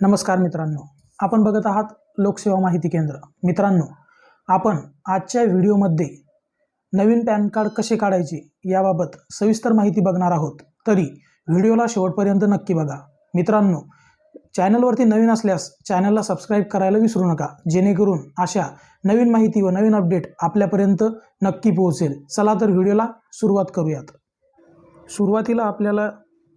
नमस्कार मित्रांनो, आपण बघत आहात लोकसेवा माहिती केंद्र। मित्रांनो, आपण आजच्या व्हिडिओमध्ये नवीन पॅन कार्ड कसे काढायचे याबाबत सविस्तर माहिती बघणार आहोत। तरी व्हिडिओला शेवटपर्यंत नक्की बघा। मित्रांनो, चॅनलवरती नवीन असल्यास चॅनलला सबस्क्राइब करायला विसरू नका, जेणेकरून अशा नवीन माहिती व नवीन अपडेट आपल्यापर्यंत नक्की पोहोचेल। चला तर व्हिडिओला सुरुवात करूयात। सुरुवातीला आपल्याला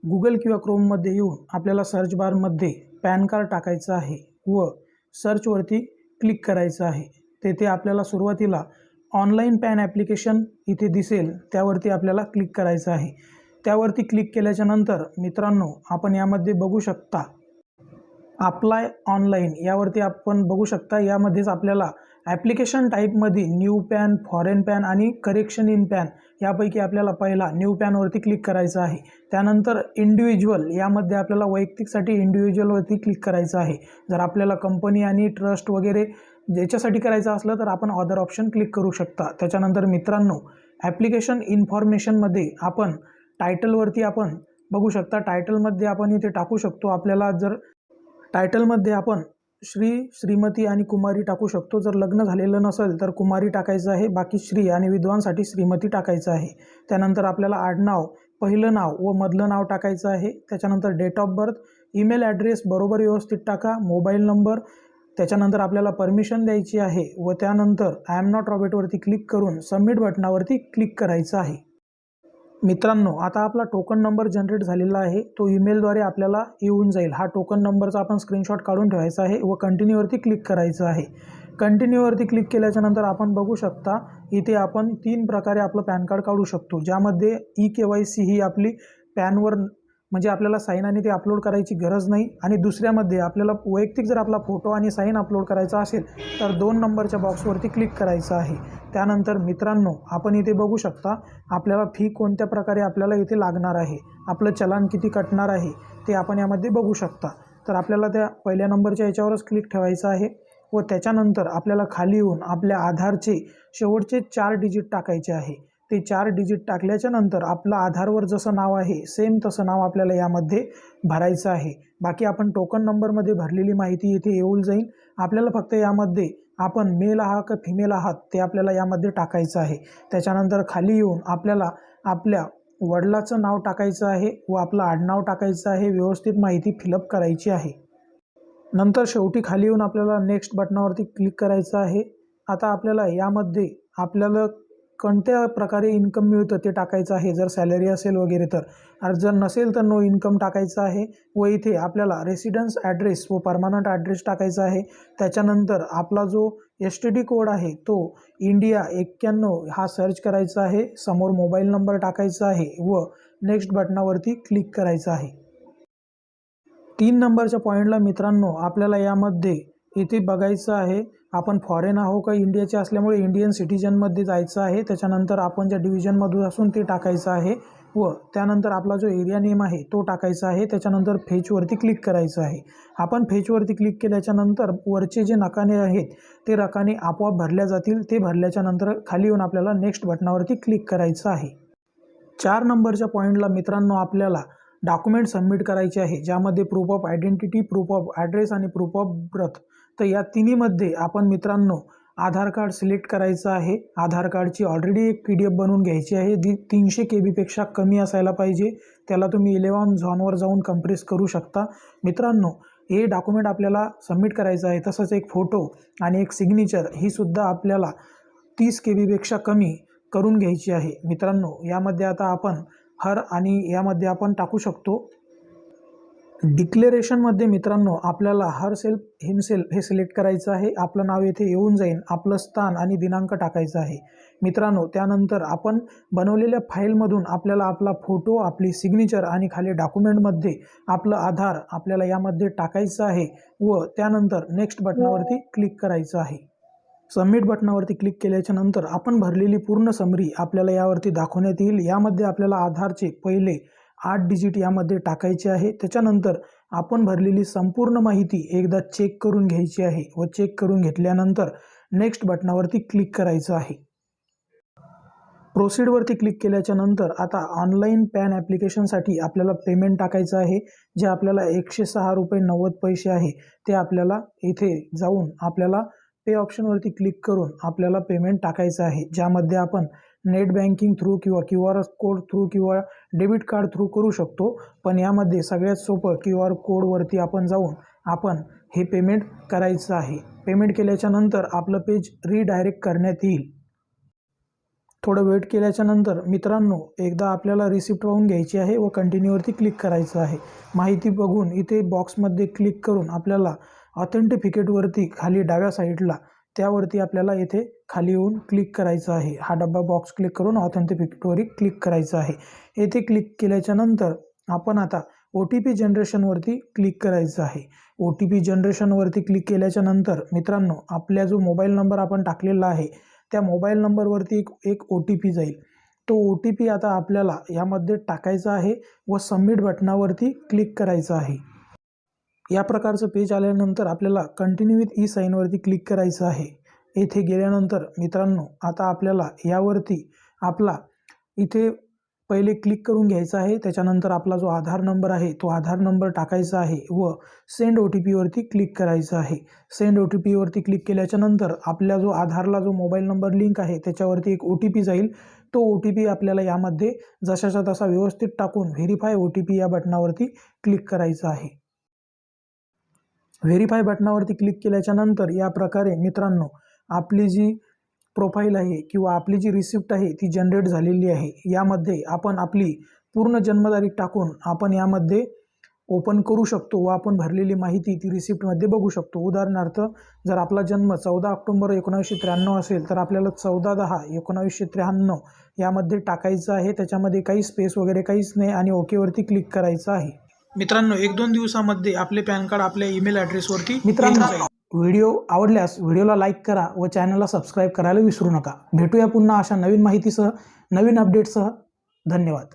गूगल किंवा क्रोममध्ये येऊन आपल्याला सर्च बारमध्ये पॅन कार्ड टाकायचं आहे व सर्चवरती क्लिक करायचं आहे। तेथे आपल्याला सुरुवातीला ऑनलाईन पॅन ॲप्लिकेशन इथे दिसेल, त्यावरती आपल्याला क्लिक करायचं आहे। त्यावरती क्लिक केल्याच्या नंतर मित्रांनो, आपण यामध्ये बघू शकता अप्लाय ऑनलाईन, यावरती आपण बघू शकता। यामध्येच आपल्याला ॲप्लिकेशन टाईपमध्ये न्यू पॅन, फॉरेन पॅन आणि करेक्शन इन पॅन यापैकी आपल्याला पहिला न्यू पॅनवरती क्लिक करायचं आहे। त्यानंतर इंडिव्हिज्युअल, यामध्ये आपल्याला वैयक्तिकसाठी इंडिव्हिज्युअलवरती क्लिक करायचं आहे। जर आपल्याला कंपनी आणि ट्रस्ट वगैरे ज्याच्यासाठी करायचं असलं तर आपण अदर ऑप्शन क्लिक करू शकता। त्याच्यानंतर मित्रांनो, ॲप्लिकेशन इन्फॉर्मेशनमध्ये आपण टायटलवरती आपण बघू शकता। टायटलमध्ये आपण इथे टाकू शकतो, आपल्याला जर टायटलमध्ये आपण श्री, श्रीमती आणि कुमारी टाकू शकतो। जर लग्न झालेलं नसेल तर कुमारी टाकायचं आहे, बाकी श्री आणि विद्वांसाठी श्रीमती टाकायचं आहे। त्यानंतर आपल्याला आडनाव, पहिलं नाव व मधलं नाव टाकायचं आहे। त्याच्यानंतर date of birth, email address बरोबर व्यवस्थित टाका, मोबाईल नंबर। त्याच्यानंतर आपल्याला परमिशन द्यायची आहे व त्यानंतर आय एम नॉट रॉबोटवरती क्लिक करून सबमिट बटनावरती क्लिक करायचं आहे। मित्रांनो, आता आपला टोकन नंबर जनरेट झालेला आहे, तो ईमेलद्वारे आपल्याला येऊन जाईल। हा टोकन नंबरचा आपण स्क्रीनशॉट काढून ठेवायचा आहे व कंटिन्यूवरती क्लिक करायचं आहे। कंटिन्यूवरती क्लिक केल्याच्या नंतर आपण बघू शकता इथे आपण 3 प्रकारे आपलं पॅन कार्ड काढू शकतो, ज्यामध्ये KYC ही आपली पॅनवर म्हणजे आपल्याला साईन आणि ते अपलोड करायची गरज नाही। आणि दुसऱ्यामध्ये आपल्याला वैयक्तिक जर आपला फोटो आणि साईन अपलोड करायचा असेल तर 2 नंबरच्या बॉक्सवरती क्लिक करायचं आहे। त्यानंतर मित्रांनो, आपण इथे बघू शकता आपल्याला फी कोणत्या प्रकारे आपल्याला इथे लागणार आहे, आपलं चलान किती कटणार आहे ते आपण यामध्ये बघू शकता। तर आपल्याला त्या पहिल्या नंबरच्या याच्यावरच क्लिक ठेवायचं आहे व त्याच्यानंतर आपल्याला खाली येऊन आपल्या आधारचे शेवटचे 4 डिजिट टाकायचे आहे। ते 4 डिजिट टाकल्याच्या नंतर आपलं आधारवर जसं नाव आहे सेम तसं नाव आपल्याला यामध्ये भरायचं आहे। बाकी आपण टोकन नंबरमध्ये भरलेली माहिती इथे येऊन जाईल। आपल्याला फक्त यामध्ये आपण मेल आहात का फिमेल आहात ते आपल्याला यामध्ये टाकायचं आहे। त्याच्यानंतर खाली येऊन आपल्याला आपल्या वडिलाचं नाव टाकायचं आहे व आपलं आडनाव टाकायचं आहे, व्यवस्थित माहिती फिलअप करायची आहे। नंतर शेवटी खाली येऊन आपल्याला नेक्स्ट बटनावरती क्लिक करायचं आहे। आता आपल्याला यामध्ये आपल्याला कोणत्या प्रकारे इन्कम मिळतं ते टाकायचं आहे, जर सॅलरी असेल वगैरे तर, आणि जर नसेल तर नो इन्कम टाकायचं आहे। व इथे आपल्याला रेसिडेन्स ॲड्रेस व परमनंट ॲड्रेस टाकायचा आहे। त्याच्यानंतर आपला जो STD कोड आहे तो इंडिया 91 हा सर्च करायचा आहे, समोर मोबाईल नंबर टाकायचा आहे व नेक्स्ट बटनावरती क्लिक करायचं आहे। 3 नंबरच्या पॉईंटला मित्रांनो आपल्याला यामध्ये इथे बघायचं आहे आपण फॉरेन आहो का इंडियाचे असल्यामुळे इंडियन सिटीजनमध्ये जायचं आहे। त्याच्यानंतर आपण ज्या डिव्हिजनमधून असून ते टाकायचं आहे व त्यानंतर आपला जो एरिया नेम आहे तो टाकायचा आहे। त्याच्यानंतर फेचवरती क्लिक करायचं आहे। आपण फेचवरती क्लिक केल्याच्या नंतर वरचे जे नकाने आहेत ते रकाने आपोआप भरल्या जातील। ते भरल्याच्या नंतर खाली येऊन आपल्याला नेक्स्ट बटनावरती क्लिक करायचं आहे। 4 नंबरच्या पॉईंटला मित्रांनो आपल्याला डॉक्युमेंट सबमिट करायचे आहे, ज्यामध्ये proof of identity, proof of address आणि प्रूफ ऑफ बर्थ। तर या तिन्हीमध्ये आपण मित्रांनो आधार कार्ड सिलेक्ट करायचं आहे। आधार कार्डची ऑलरेडी एक PDF बनवून घ्यायची आहे, 300 KB कमी असायला पाहिजे। त्याला तुम्ही 11 झॉनवर जाऊन कंप्रेस करू शकता। मित्रांनो, हे डॉक्युमेंट आपल्याला सबमिट करायचं आहे। तसंच एक फोटो आणि एक सिग्नेचर ही सुद्धा आपल्याला 30 KB कमी करून घ्यायची आहे। मित्रांनो, यामध्ये आता आपण हर आणि यामध्ये आपण टाकू शकतो। डिक्लेरेशनमध्ये मित्रांनो आपल्याला हर सेल्फ हिमसेल्फ हे सिलेक्ट करायचं आहे। आपलं नाव येथे येऊन जाईल, आपलं स्थान आणि दिनांक टाकायचा आहे। मित्रांनो, त्यानंतर आपण बनवलेल्या फाईलमधून आपल्याला आपला फोटो, आपली सिग्नेचर आणि खाली डॉक्युमेंटमध्ये आपलं आधार आपल्याला यामध्ये टाकायचं आहे व त्यानंतर नेक्स्ट बटनावरती क्लिक करायचं आहे। सबमिट बटनावरती क्लिक केल्याच्या नंतर आपण भरलेली पूर्ण समरी आपल्याला यावरती दाखवण्यात येईल। यामध्ये आपल्याला आधारचे पहिले 8 डिजिट यामध्ये टाकायचे आहे। त्याच्यानंतर आपण भरलेली संपूर्ण माहिती एकदा चेक करून घ्यायची आहे व चेक करून घेतल्यानंतर नेक्स्ट बटनावरती क्लिक करायचं आहे। प्रोसीडवरती क्लिक केल्याच्या नंतर आता ऑनलाईन पॅन ॲप्लिकेशनसाठी आपल्याला पेमेंट टाकायचं आहे, जे आपल्याला 106.90 आहे. ते आपल्याला इथे जाऊन आपल्याला पे ऑप्शनवरती क्लिक करून आपल्याला पेमेंट टाकायचं आहे, ज्यामध्ये आपण नेट बँकिंग थ्रू किंवा QR कोड थ्रू किंवा डेबिट कार्ड थ्रू करू शकतो. पण यामध्ये सगळ्यात सोपं QR कोडवरती आपण जाऊन आपण हे पेमेंट करायचं आहे. पेमेंट केल्याच्या नंतर आपलं पेज रिडायरेक्ट करण्यात येईल. थोडं वेट केल्याच्या नंतर मित्रांनो एकदा आपल्याला रिसिप्ट पाहून घ्यायची आहे व कंटिन्यूवरती क्लिक करायचं आहे. माहिती बघून इथे बॉक्समध्ये क्लिक करून आपल्याला ऑथेंटिफिकेटवरती खाली डाव्या साईडला त्यावरती आपल्याला इथे खाली येऊन क्लिक करायचं आहे. हा डब्बा बॉक्स क्लिक करून ऑथेंटिफिकेटवरती क्लिक करायचं आहे. येथे क्लिक केल्याच्या नंतर आपण आता OTP जनरेशनवरती क्लिक करायचं आहे. OTP जनरेशनवरती क्लिक केल्याच्या नंतर मित्रांनो आपल्या जो मोबाईल नंबर आपण टाकलेला आहे त्या मोबाईल नंबरवरती एक OTP जाईल. तो OTP आता आपल्याला यामध्ये टाकायचा आहे व सबमिट बटनावरती क्लिक करायचं आहे. या प्रकारचं पेज आल्यानंतर आपल्याला कंटिन्यू विथ ई-साईनवरती क्लिक करायचं आहे. येथे गेल्यानंतर मित्रांनो आता आपल्याला यावरती आपला इथे पहिले क्लिक करून घ्यायचा आहे. त्याच्यानंतर आपला जो आधार नंबर आहे तो आधार नंबर टाकायचा आहे व सेंड OTP वरती क्लिक करायचं आहे. सेंड OTP वरती क्लिक केल्याच्या नंतर आपल्या जो आधारला जो मोबाईल नंबर लिंक आहे त्याच्यावरती एक OTP जाईल. तो OTP आपल्याला यामध्ये जशाचा तसा व्यवस्थित टाकून व्हेरीफाय OTP या बटनावरती क्लिक करायचं आहे. व्हेरीफाय बटनावरती क्लिक केल्याच्या नंतर या प्रकारे मित्रांनो आपली जी प्रोफाईल आहे किंवा आपली जी रिसिप्ट आहे ती जनरेट झालेली आहे. यामध्ये आपण आपली पूर्ण जन्मतारीख टाकून आपण यामध्ये ओपन करू शकतो व आपण भरलेली माहिती ती रिसिप्टमध्ये बघू शकतो. उदाहरणार्थ जर आपला जन्म 14 ऑक्टोबर 1993 असेल तर आपल्याला 14/10/1993 यामध्ये टाकायचं आहे. त्याच्यामध्ये काही स्पेस वगैरे काहीच नाही आणि ओकेवरती क्लिक करायचं आहे. मित्रांनो 1-2 दिवसामध्ये आपले पॅन कार्ड आपल्या ईमेल ॲड्रेसवरती मित्रांनो व्हिडिओ आवडल्यास व्हिडिओला लाईक करा व चॅनलला सबस्क्राईब करायला विसरू नका. भेटूया पुन्हा अशा नवीन माहितीसह नवीन अपडेटसह. धन्यवाद.